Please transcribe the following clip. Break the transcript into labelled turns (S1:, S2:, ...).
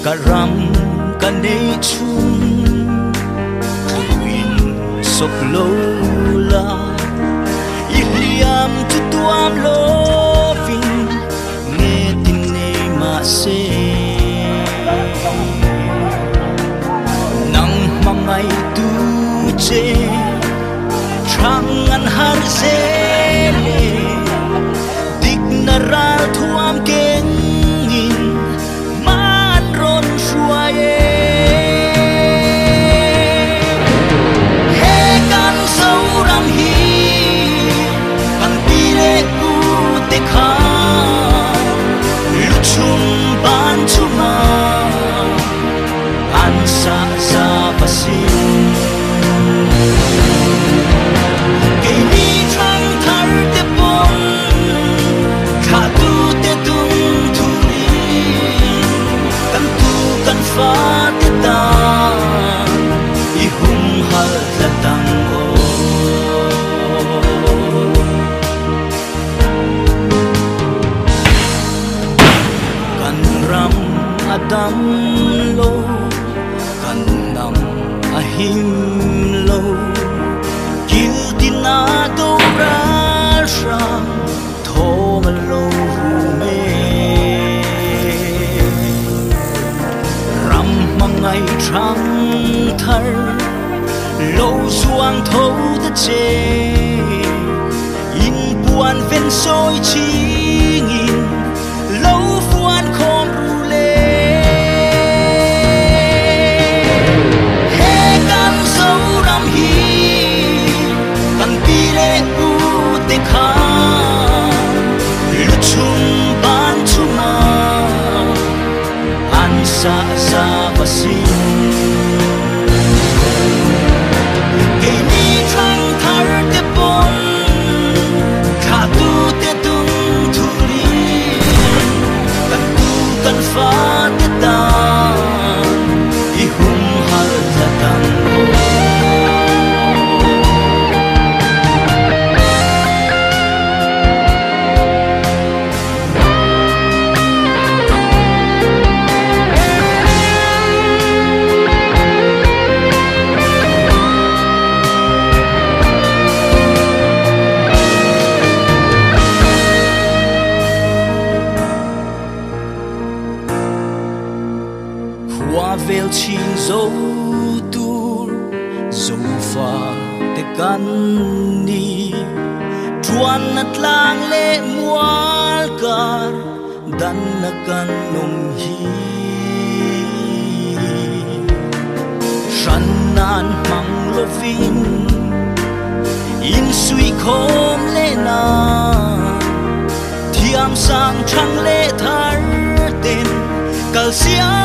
S1: cả ram cả nấy chung win sop lâu la iliam tu tuam lo vin nghe tin này mà se nang mangai tu che trăng an har se dignaral tuam keng Adam lo kanam ahim lo kiltina do rasha thom lo me ram mangai thang thar lo suang thâu ta che in buan ven soi chi ngin lo fuan khom sa pasin kay ni thang thar te pon kha tu te tung thuri kan tu kan fa te ta I hum hal ta tang qua vel chin dấu tur dấu pha te kan ni chuan at lang le mual kar dan na kan nom hi shan nan mang lovin in sui khom le na thiam sang thang le thar ten kal sia